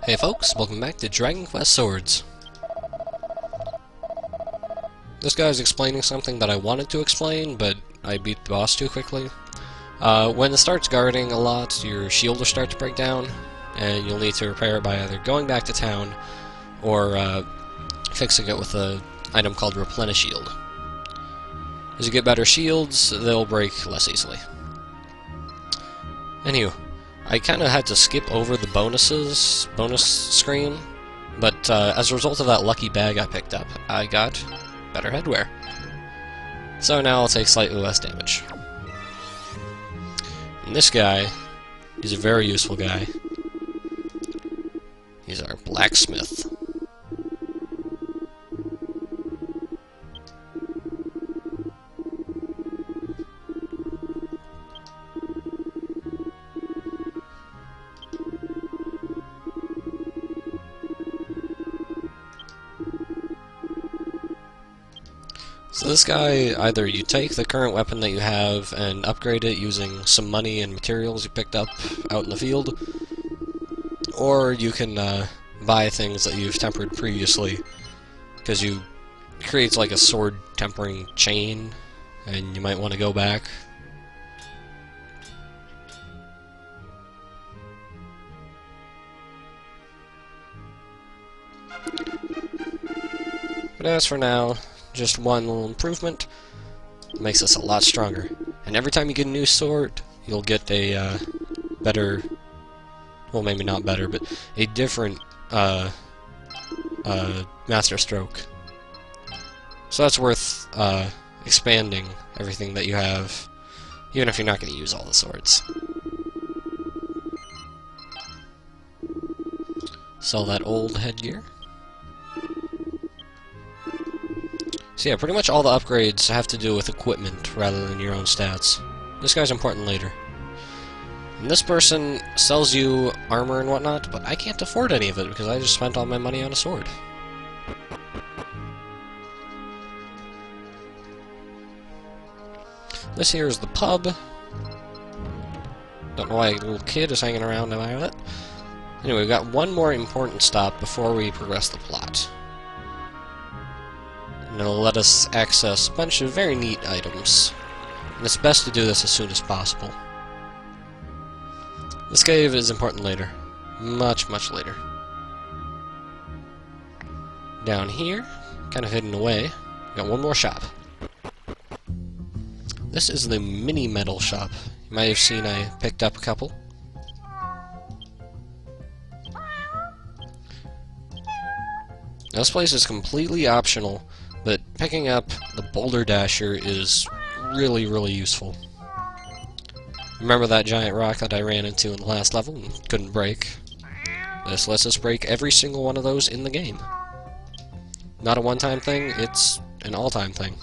Hey folks, welcome back to Dragon Quest Swords. This guy's explaining something that I wanted to explain, but I beat the boss too quickly. When it starts guarding a lot, your shield will start to break down, and you'll need to repair it by either going back to town, or fixing it with an item called Replenish Shield. As you get better shields, they'll break less easily. Anywho, I kind of had to skip over the bonus screen, but as a result of that lucky bag I picked up, I got better headwear. So now I'll take slightly less damage. And this guy, he's a very useful guy. He's our blacksmith. So this guy, either you take the current weapon that you have and upgrade it using some money and materials you picked up out in the field, or you can buy things that you've tempered previously, because you creates like a sword tempering chain, and you might want to go back. But as for now, just one little improvement makes us a lot stronger. And every time you get a new sword, you'll get a better, well, maybe not better, but a different master stroke. So that's worth expanding everything that you have, even if you're not going to use all the swords. Sell that old headgear. So yeah, pretty much all the upgrades have to do with equipment rather than your own stats. This guy's important later. And this person sells you armor and whatnot, but I can't afford any of it because I just spent all my money on a sword. This here is the pub. Don't know why a little kid is hanging around now. Anyway, we've got one more important stop before we progress the plot. And it'll let us access a bunch of very neat items. And it's best to do this as soon as possible. This cave is important later. Much, much later. Down here, kind of hidden away, got one more shop. This is the mini metal shop. You might have seen I picked up a couple. Now, this place is completely optional, but picking up the Boulder Dasher is really, really useful. Remember that giant rock that I ran into in the last level and couldn't break? This lets us break every single one of those in the game. Not a one-time thing, it's an all-time thing.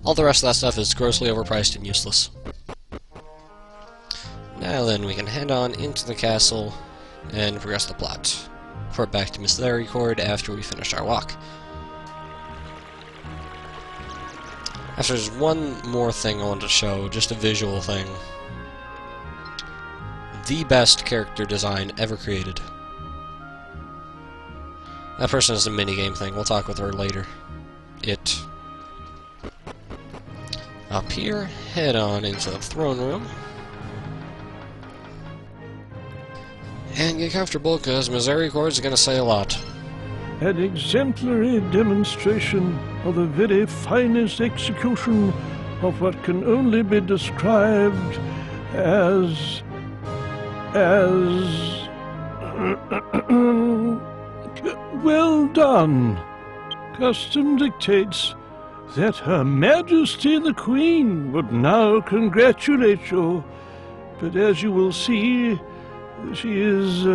All the rest of that stuff is grossly overpriced and useless. Now then, we can head on into the castle and progress the plot. Report back to Misericord after we finish our walk. Actually, there's one more thing I wanted to show, just a visual thing. The best character design ever created. That person is a minigame thing, we'll talk with her later. Up here, head on into the throne room. And get comfortable, because Misericord's gonna say a lot. An exemplary demonstration of the very finest execution of what can only be described as well done. Custom dictates that Her Majesty the Queen would now congratulate you, but as you will see, she is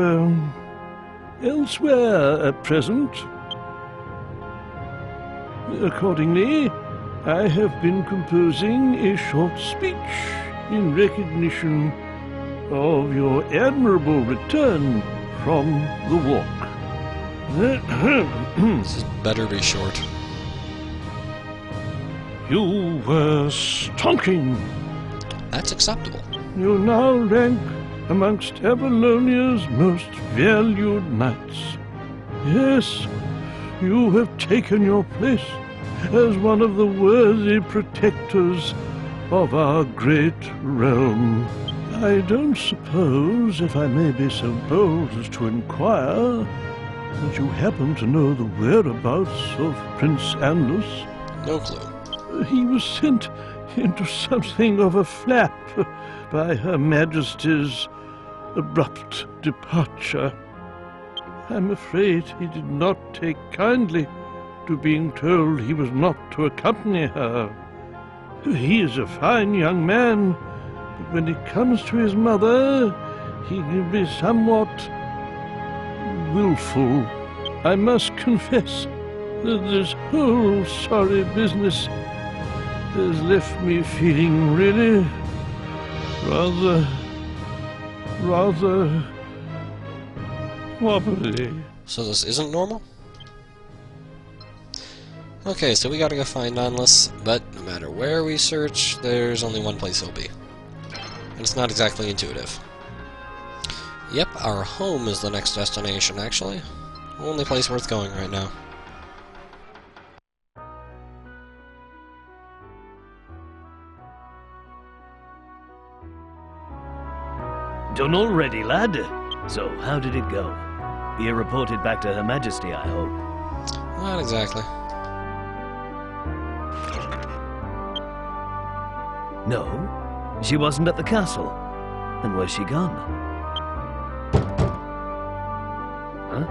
elsewhere at present. Accordingly, I have been composing a short speech in recognition of your admirable return from the walk. This better be short. You were stonking. That's acceptable. You now rank amongst Avalonia's most valued knights. Yes, you have taken your place as one of the worthy protectors of our great realm. I don't suppose, if I may be so bold as to inquire, that you happen to know the whereabouts of Prince Andus? No clue. He was sent into something of a flap by Her Majesty's abrupt departure. I'm afraid he did not take kindly to being told he was not to accompany her. He is a fine young man, but when it comes to his mother, he can be somewhat willful. I must confess that this whole sorry business has left me feeling really rather wobbly. So this isn't normal? Okay, so we gotta go find Andus, but no matter where we search, there's only one place he'll be. And it's not exactly intuitive. Yep, our home is the next destination, actually. Only place worth going right now. Done already, lad? So, how did it go? You reported back to Her Majesty, I hope? Not exactly. No? She wasn't at the castle? Then where's she gone? Huh?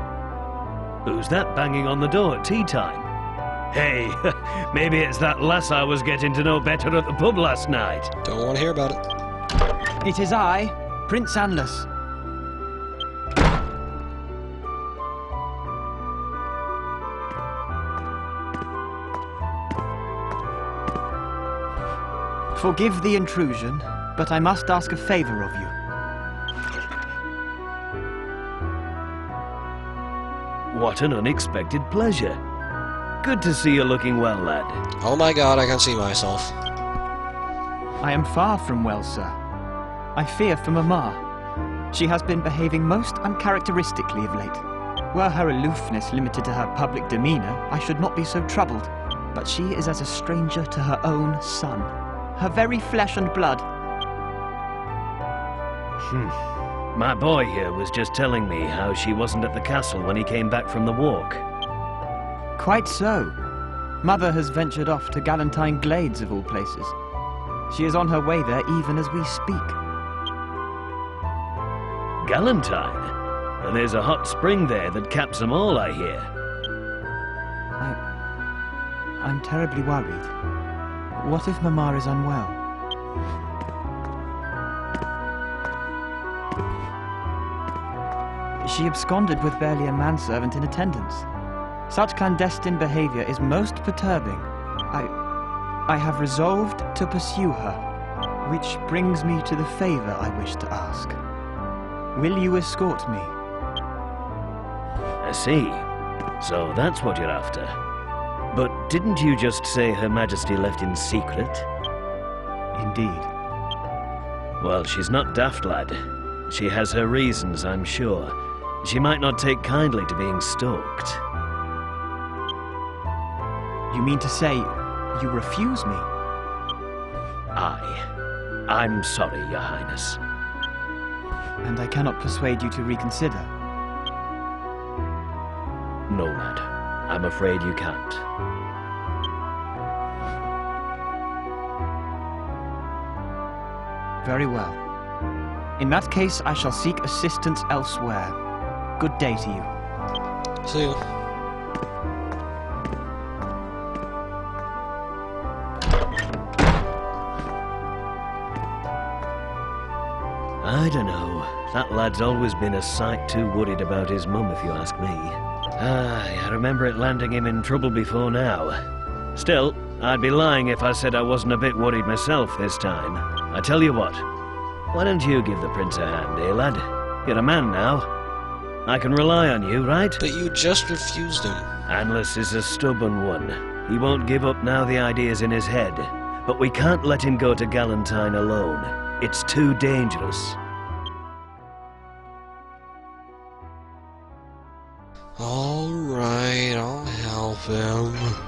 Who's that banging on the door at tea time? Hey, maybe it's that lass I was getting to know better at the pub last night. Don't want to hear about it. It is I, Prince Andus. Forgive the intrusion, but I must ask a favor of you. What an unexpected pleasure. Good to see you looking well, lad. Oh my god, I can see myself. I am far from well, sir. I fear for Mamma. She has been behaving most uncharacteristically of late. Were her aloofness limited to her public demeanor, I should not be so troubled. But she is as a stranger to her own son. Her very flesh and blood. My boy here was just telling me how she wasn't at the castle when he came back from the walk. Quite so. Mother has ventured off to Galantine Glades, of all places. She is on her way there even as we speak. Galantine? There's a hot spring there that caps them all, I hear. I'm terribly worried. What if Mamma is unwell? She absconded with barely a manservant in attendance. Such clandestine behavior is most perturbing. I have resolved to pursue her, which brings me to the favor I wish to ask. Will you escort me? I see. So that's what you're after. But didn't you just say Her Majesty left in secret? Indeed. Well, she's not daft, lad. She has her reasons, I'm sure. She might not take kindly to being stalked. You mean to say you refuse me? I'm sorry, Your Highness. And I cannot persuade you to reconsider? No, lad. I'm afraid you can't. Very well. In that case, I shall seek assistance elsewhere. Good day to you. See you. I don't know. That lad's always been a sight too worried about his mum, if you ask me. I remember it landing him in trouble before now. Still, I'd be lying if I said I wasn't a bit worried myself this time. I tell you what, why don't you give the prince a hand, eh, lad? You're a man now. I can rely on you, right? But you just refused him. Andus is a stubborn one. He won't give up now the idea's in his head. But we can't let him go to Galantine alone. It's too dangerous. Alright, I'll help him.